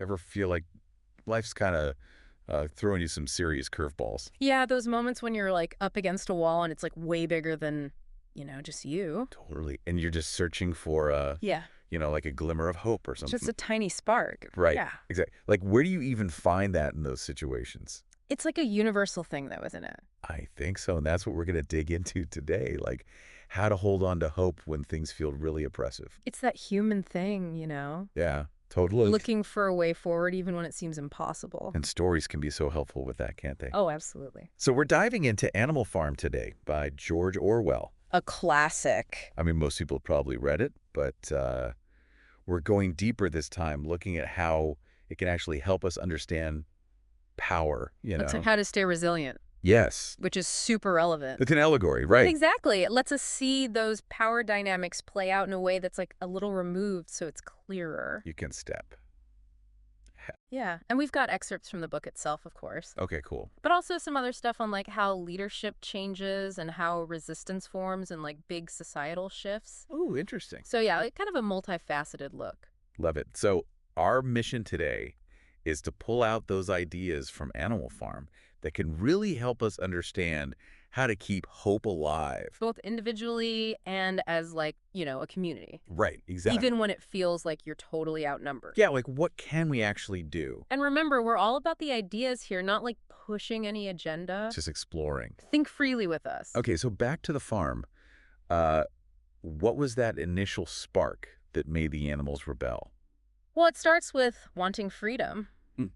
Ever feel like life's kind of throwing you some serious curveballs? Yeah, those moments when you're like up against a wall and it's like way bigger than, just you. Totally. And you're just searching for Yeah. like a glimmer of hope or Just something. a tiny spark. Right. Yeah. Exactly. Like, where do you even find that in those situations? It's like a universal thing, though, isn't it? I think so. And that's what we're going to dig into today. Like, how to hold on to hope when things feel really oppressive. It's that human thing. Yeah, totally. Looking for a way forward even when it seems impossible. And stories can be so helpful with that, can't they? Oh, absolutely. So we're diving into Animal Farm today by George Orwell. A classic. I mean, most people have probably read it, but we're going deeper this time, looking at how it can actually help us understand power, Looks like how to stay resilient, Yes. which is super relevant. It's an allegory, right? Exactly. It lets us see those power dynamics play out in a way that's like a little removed so it's clearer. You can step. Yeah. And we've got excerpts from the book itself, of course. Okay, cool. But also some other stuff on like how leadership changes and how resistance forms and like big societal shifts. Oh, interesting. So yeah, like kind of a multifaceted look. Love it. So our mission today is to pull out those ideas from Animal Farm that can really help us understand how to keep hope alive. Both individually and as like, a community. Right, exactly. Even when it feels like you're totally outnumbered. Yeah, like what can we actually do? And remember, we're all about the ideas here, not like pushing any agenda. Just exploring. Think freely with us. Okay, so back to the farm. Uh, what was that initial spark that made the animals rebel? Well, it starts with wanting freedom, Mm.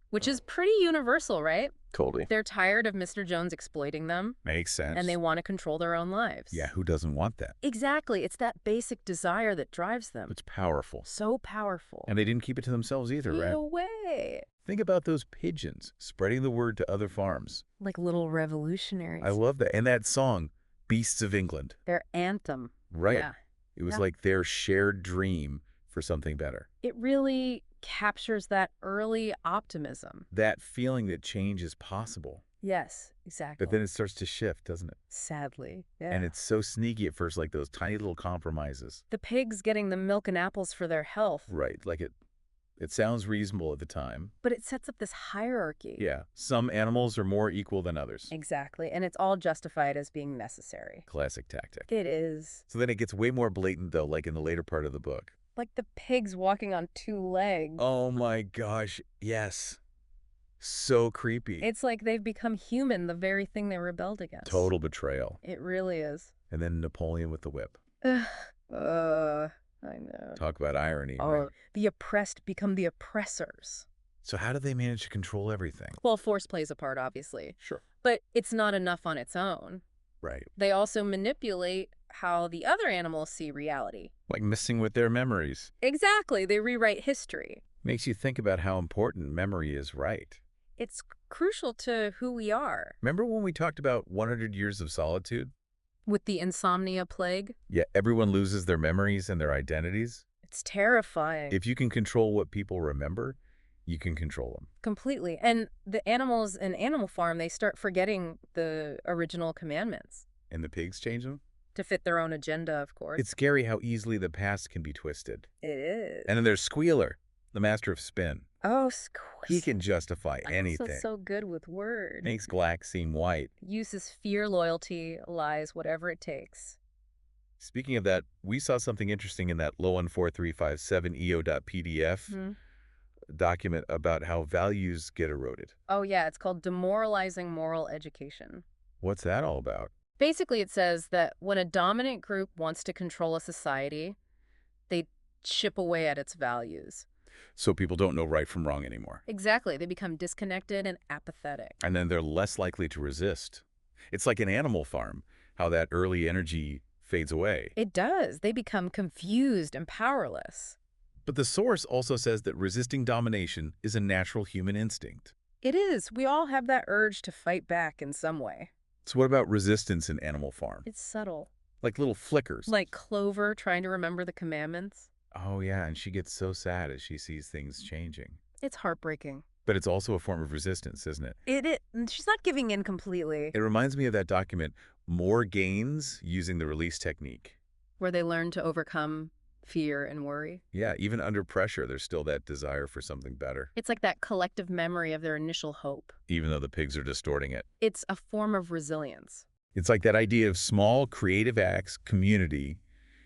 which is pretty universal, right? Totally. They're tired of Mr. Jones exploiting them, Makes sense. and they want to control their own lives. Yeah, who doesn't want that? Exactly. It's that basic desire that drives them. It's powerful. So powerful. And they didn't keep it to themselves either, right? No way. Think about those pigeons spreading the word to other farms. Like little revolutionaries. I love that. And that song, Beasts of England. Their anthem. Right. Yeah. It was Yeah. like their shared dream for something better. It really captures that early optimism. That feeling that change is possible. Yes, exactly. But then it starts to shift, doesn't it? Sadly. Yeah. And it's so sneaky at first, like those tiny little compromises. The pigs getting the milk and apples for their health. Right. Like it sounds reasonable at the time. But it sets up this hierarchy. Yeah. Some animals are more equal than others. Exactly. And it's all justified as being necessary. Classic tactic. It is. So then it gets way more blatant, though, like in the later part of the book. Like the pigs walking on two legs. Oh my gosh. Yes. So creepy. It's like they've become human, the very thing they rebelled against. Total betrayal. It really is. And then Napoleon with the whip. I know. Talk about irony. Oh, Right? the oppressed become the oppressors. So how do they manage to control everything? Well, force plays a part, obviously. Sure. But it's not enough on its own. Right. They also manipulate how the other animals see reality. Like messing with their memories. Exactly. They rewrite history. Makes you think about how important memory is, right? It's crucial to who we are. Remember when we talked about 100 Years of Solitude? With the insomnia plague, Yeah, everyone loses their memories and their identities. it's terrifying. If you can control what people remember, you can control them. Completely. And the animals in Animal Farm, they start forgetting the original commandments And the pigs change them? to fit their own agenda, of course. It's scary how easily the past can be twisted. It is. And then there's Squealer, the master of spin. Oh, He can justify I'm anything. so good with words. Makes black seem white. Uses fear, loyalty, lies, whatever it takes. Speaking of that, we saw something interesting in that LOAN 4357 EO.pdf document about how values get eroded. Oh, yeah, it's called demoralizing moral education. What's that all about? Basically, it says that when a dominant group wants to control a society, they chip away at its values. So people don't know right from wrong anymore. Exactly. They become disconnected and apathetic. And then they're less likely to resist. It's like an Animal Farm, how that early energy fades away. It does. They become confused and powerless. But the source also says that resisting domination is a natural human instinct. It is. We all have that urge to fight back in some way. So what about resistance in Animal Farm? It's subtle. Like little flickers. Like Clover trying to remember the commandments. Oh yeah, and she gets so sad as she sees things changing. It's heartbreaking. But it's also a form of resistance, isn't it? She's not giving in completely. It reminds me of that document, More Gains Using the Release Technique. Where they learn to overcome fear and worry. Yeah, even under pressure, there's still that desire for something better, It's like that collective memory of their initial hope. even though the pigs are distorting it. It's a form of resilience. It's like that idea of small creative acts, community,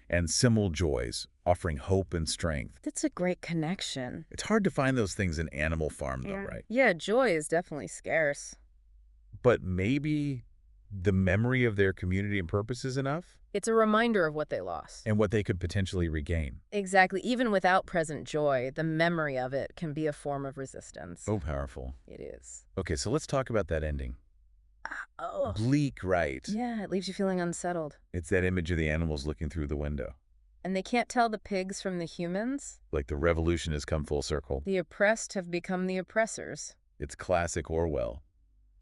and simple joys, offering hope and strength. That's a great connection. It's hard to find those things in Animal Farm, though, right? Yeah, joy is definitely scarce. But maybe the memory of their community and purpose is enough, It's a reminder of what they lost. and what they could potentially regain. Exactly. Even without present joy, the memory of it can be a form of resistance. Oh, powerful. It is. Okay, so let's talk about that ending. Oh. Bleak, right? Yeah, it leaves you feeling unsettled. It's that image of the animals looking through the window. And they can't tell the pigs from the humans. Like the revolution has come full circle. The oppressed have become the oppressors. It's classic Orwell.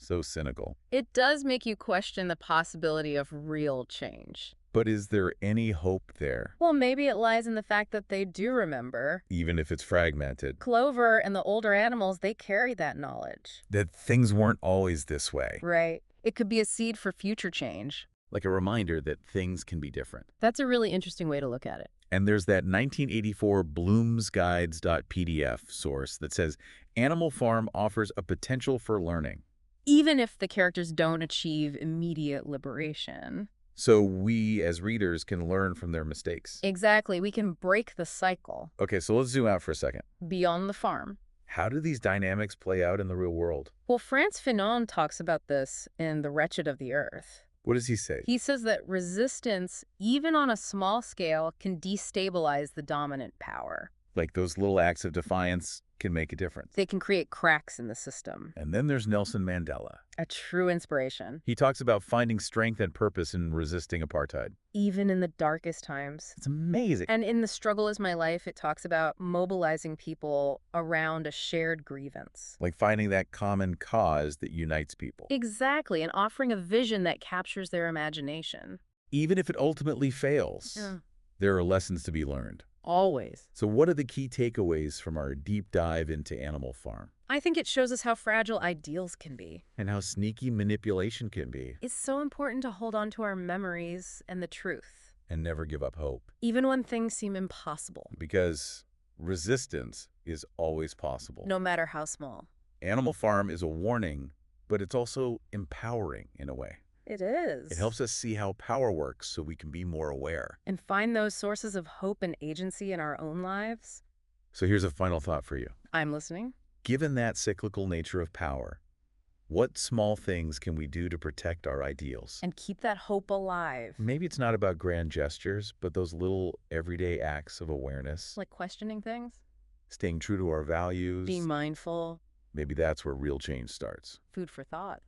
So cynical. It does make you question the possibility of real change. But is there any hope there, Well, maybe it lies in the fact that they do remember. even if it's fragmented? Clover and the older animals, they carry that knowledge. That things weren't always this way. Right. It could be a seed for future change. Like a reminder that things can be different. That's a really interesting way to look at it. And there's that 1984 bloomsguides.pdf source that says Animal Farm offers a potential for learning. Even if the characters don't achieve immediate liberation. So we, as readers, can learn from their mistakes. Exactly. We can break the cycle Okay, so let's zoom out for a second. beyond the farm. How do these dynamics play out in the real world? Well, Frantz Fanon talks about this in The Wretched of the Earth. What does he say? He says that resistance, even on a small scale, can destabilize the dominant power. Like those little acts of defiance can make a difference. They can create cracks in the system. And then there's Nelson Mandela. A true inspiration. He talks about finding strength and purpose in resisting apartheid. Even in the darkest times. It's amazing. And in The Struggle Is My Life, it talks about mobilizing people around a shared grievance. Like finding that common cause that unites people. Exactly, and offering a vision that captures their imagination. Even if it ultimately fails, Yeah. there are lessons to be learned. Always. So what are the key takeaways from our deep dive into Animal Farm? I think it shows us how fragile ideals can be. And how sneaky manipulation can be. It's so important to hold on to our memories and the truth, And never give up hope. even when things seem impossible, Because resistance is always possible. no matter how small. Animal Farm is a warning, but it's also empowering in a way. It is. It helps us see how power works so we can be more aware. And find those sources of hope and agency in our own lives. So here's a final thought for you. I'm listening. Given that cyclical nature of power, what small things can we do to protect our ideals? And keep that hope alive. Maybe it's not about grand gestures, but those little everyday acts of awareness, Like questioning things, staying true to our values. being mindful, Maybe that's where real change starts. food for thought.